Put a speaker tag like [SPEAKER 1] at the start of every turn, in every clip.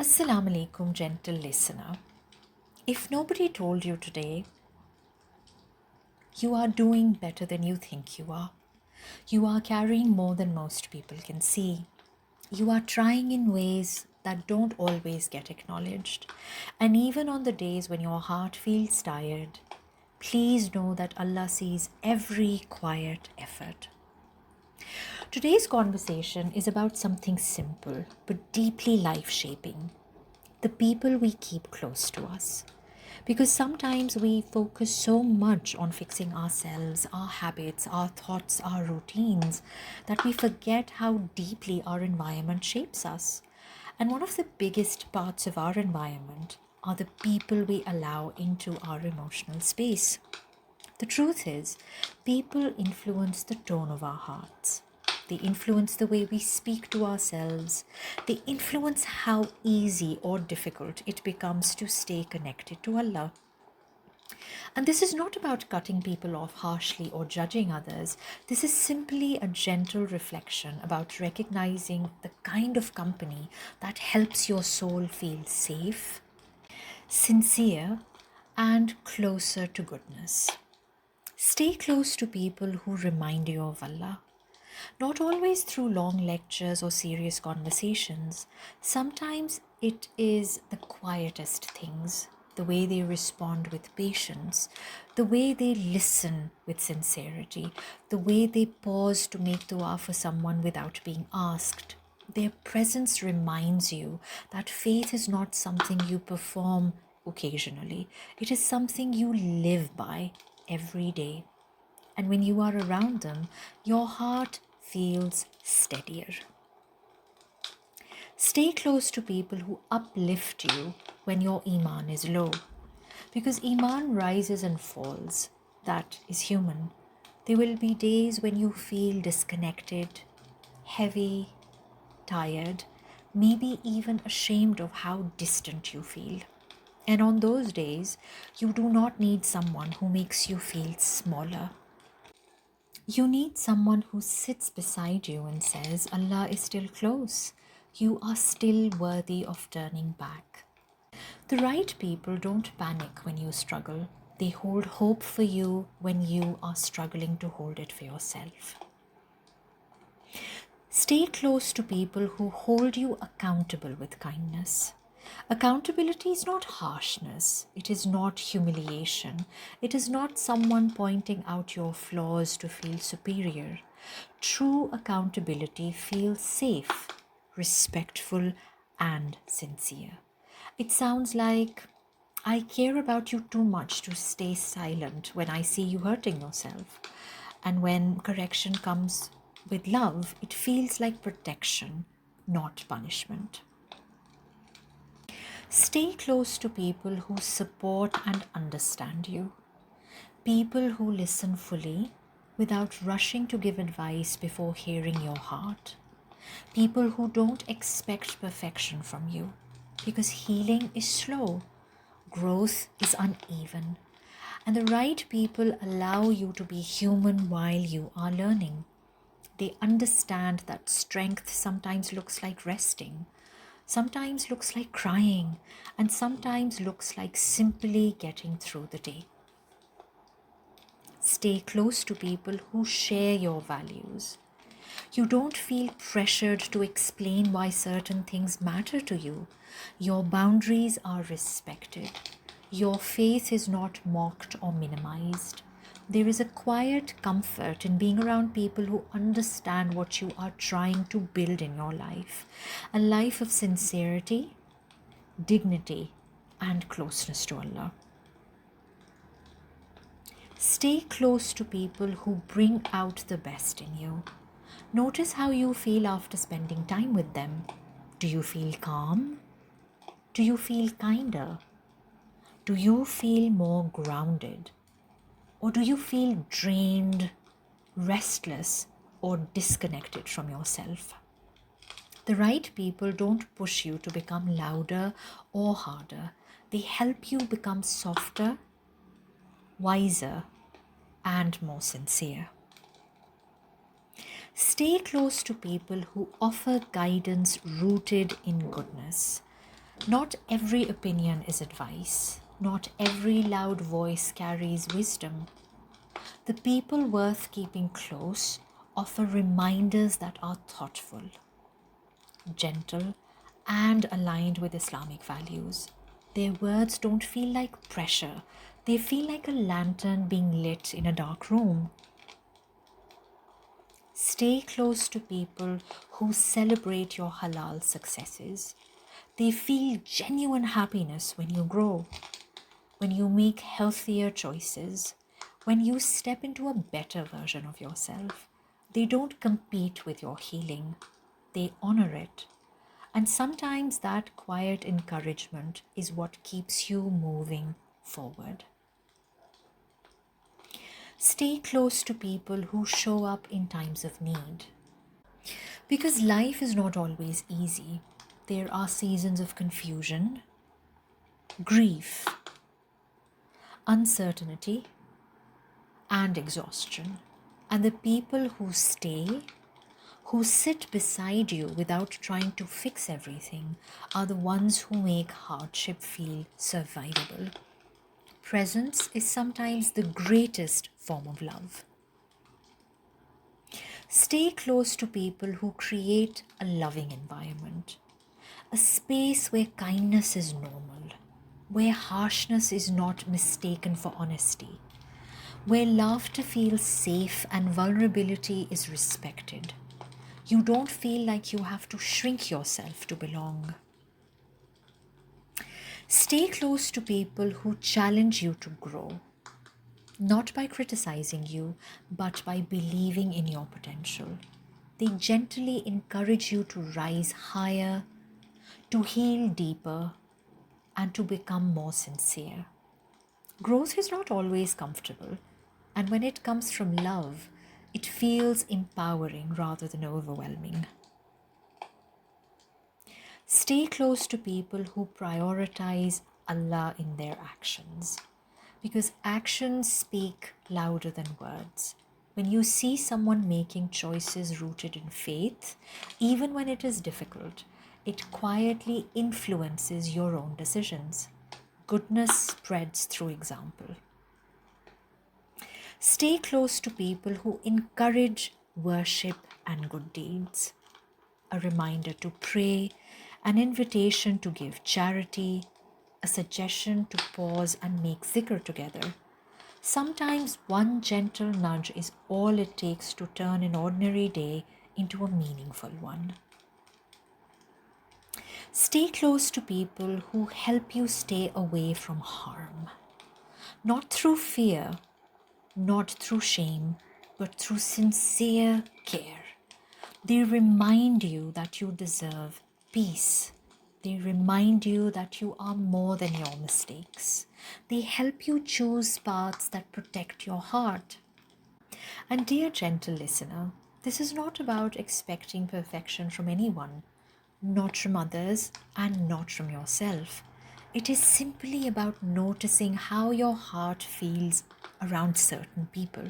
[SPEAKER 1] Assalamu alaikum, gentle listener. If nobody told you today, you are doing better than you think you are. You are carrying more than most people can see. You are trying in ways that don't always get acknowledged. And even on the days when your heart feels tired, please know that Allah sees every quiet effort. Today's conversation is about something simple but deeply life shaping: the people we keep close to us. Because sometimes we focus so much on fixing ourselves, our habits, our thoughts, our routines, that we forget how deeply our environment shapes us. And one of the biggest parts of our environment are the people we allow into our emotional space. The truth is, people influence the tone of our hearts. They influence the way we speak to ourselves. They influence how easy or difficult it becomes to stay connected to Allah. And this is not about cutting people off harshly or judging others. This is simply a gentle reflection about recognizing the kind of company that helps your soul feel safe, sincere, and closer to goodness. Stay close to people who remind you of Allah. Not always through long lectures or serious conversations. Sometimes it is the quietest things, the way they respond with patience, the way they listen with sincerity, the way they pause to make dua for someone without being asked. Their presence reminds you that faith is not something you perform occasionally, it is something you live by every day. And when you are around them, your heart feels steadier. Stay close to people who uplift you when your imaan is low. Because imaan rises and falls. That is human. There will be days when you feel disconnected, heavy, tired, maybe even ashamed of how distant you feel. And on those days, you do not need someone who makes you feel smaller. You need someone who sits beside you and says, Allah is still close. You are still worthy of turning back. The right people don't panic when you struggle. They hold hope for you when you are struggling to hold it for yourself. Stay close to people who hold you accountable with kindness. Accountability is not harshness. It is not humiliation. It is not someone pointing out your flaws to feel superior. True accountability feels safe, respectful, and sincere. It sounds like, I care about you too much to stay silent when I see you hurting yourself. And when correction comes with love, it feels like protection, not punishment. Stay close to people who support and understand you. People who listen fully without rushing to give advice before hearing your heart. People who don't expect perfection from you, because healing is slow, growth is uneven, and the right people allow you to be human while you are learning. They understand that strength sometimes looks like resting, sometimes looks like crying, and sometimes looks like simply getting through the day. Stay close to people who share your values. You don't feel pressured to explain why certain things matter to you. Your boundaries are respected. Your faith is not mocked or minimized. There is a quiet comfort in being around people who understand what you are trying to build in your life. A life of sincerity, dignity, and closeness to Allah. Stay close to people who bring out the best in you. Notice how you feel after spending time with them. Do you feel calm? Do you feel kinder? Do you feel more grounded? Or do you feel drained, restless, or disconnected from yourself? The right people don't push you to become louder or harder. They help you become softer, wiser, and more sincere. Stay close to people who offer guidance rooted in goodness. Not every opinion is advice. Not every loud voice carries wisdom. The people worth keeping close offer reminders that are thoughtful, gentle, and aligned with Islamic values. Their words don't feel like pressure, they feel like a lantern being lit in a dark room. Stay close to people who celebrate your halal successes. They feel genuine happiness when you grow, when you make healthier choices, when you step into a better version of yourself. They don't compete with your healing, they honor it. And sometimes that quiet encouragement is what keeps you moving forward. Stay close to people who show up in times of need. Because life is not always easy. There are seasons of confusion, grief, uncertainty, and exhaustion. And the people who stay, who sit beside you without trying to fix everything, are the ones who make hardship feel survivable. Presence is sometimes the greatest form of love. Stay close to people who create a loving environment, a space where kindness is normal, where harshness is not mistaken for honesty, where laughter feels safe and vulnerability is respected. You don't feel like you have to shrink yourself to belong. Stay close to people who challenge you to grow, not by criticizing you, but by believing in your potential. They gently encourage you to rise higher, to heal deeper, and to become more sincere. Growth is not always comfortable, and when it comes from love, it feels empowering rather than overwhelming. Stay close to people who prioritize Allah in their actions, because actions speak louder than words. When you see someone making choices rooted in faith, even when it is difficult, it quietly influences your own decisions. Goodness spreads through example. Stay close to people who encourage worship and good deeds. A reminder to pray, an invitation to give charity, a suggestion to pause and make zikr together. Sometimes one gentle nudge is all it takes to turn an ordinary day into a meaningful one. Stay close to people who help you stay away from harm, not through fear, not through shame, but through sincere care. They remind you that you deserve peace. They remind you that you are more than your mistakes. They help you choose paths that protect your heart. And dear gentle listener, this is not about expecting perfection from anyone, not from others, and not from yourself. It is simply about noticing how your heart feels around certain people.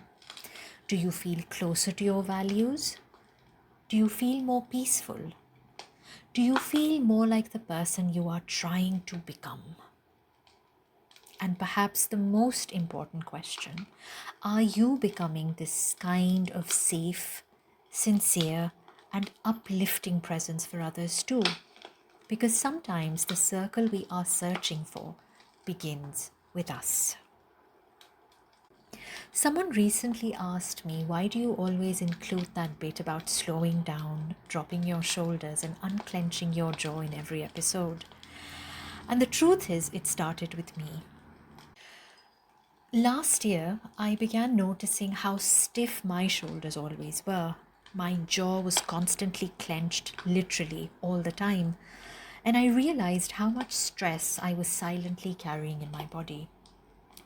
[SPEAKER 1] Do you feel closer to your values? Do you feel more peaceful? Do you feel more like the person you are trying to become? And perhaps the most important question, are you becoming this kind of safe, sincere, and uplifting presence for others too? Because sometimes the circle we are searching for begins with us. Someone recently asked me, why do you always include that bit about slowing down, dropping your shoulders, and unclenching your jaw in every episode? And the truth is, it started with me. Last year, I began noticing how stiff my shoulders always were. My jaw was constantly clenched, literally, all the time. And I realized how much stress I was silently carrying in my body.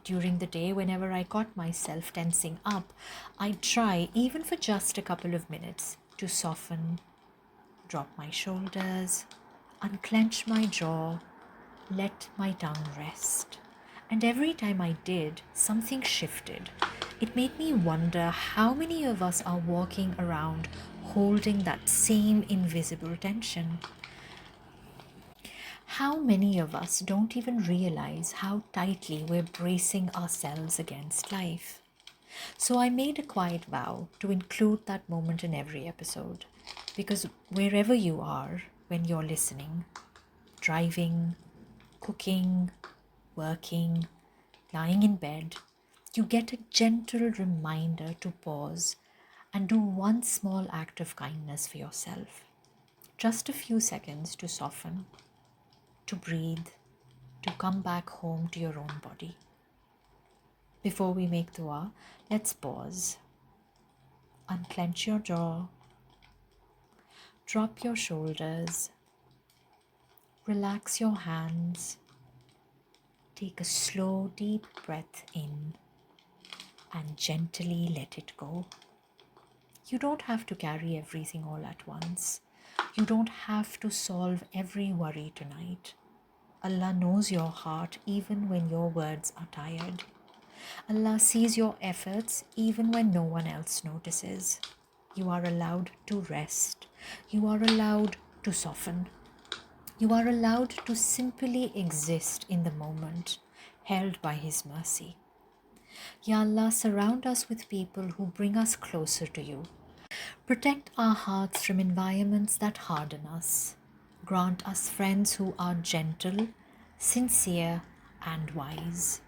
[SPEAKER 1] During the day, whenever I caught myself tensing up, I'd try, even for just a couple of minutes, to soften, drop my shoulders, unclench my jaw, let my tongue rest. And every time I did, something shifted. It made me wonder how many of us are walking around holding that same invisible tension. How many of us don't even realize how tightly we're bracing ourselves against life? So I made a quiet vow to include that moment in every episode. Because wherever you are when you're listening, driving, cooking, working, lying in bed, you get a gentle reminder to pause and do one small act of kindness for yourself. Just a few seconds to soften, to breathe, to come back home to your own body. Before we make dua, let's pause. Unclench your jaw, drop your shoulders, relax your hands, take a slow, deep breath in, and gently let it go. You don't have to carry everything all at once. You don't have to solve every worry tonight. Allah knows your heart even when your words are tired. Allah sees your efforts even when no one else notices. You are allowed to rest. You are allowed to soften. You are allowed to simply exist in the moment, held by His mercy. Ya Allah, surround us with people who bring us closer to you. Protect our hearts from environments that harden us. Grant us friends who are gentle, sincere, and wise.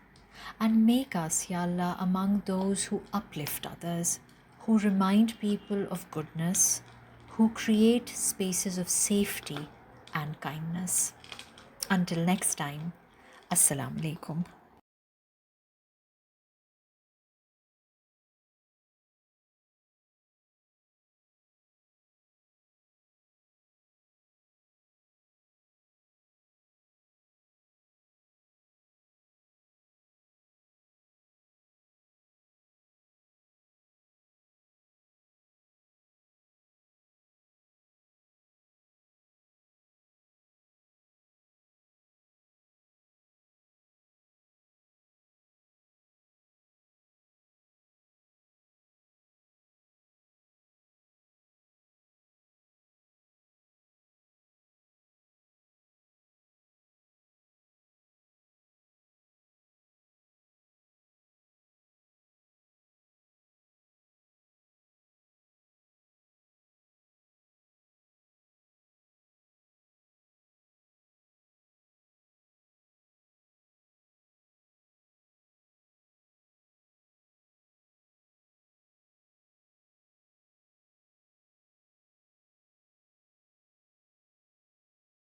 [SPEAKER 1] And make us, Ya Allah, among those who uplift others, who remind people of goodness, who create spaces of safety and kindness. Until next time, Assalamu alaikum.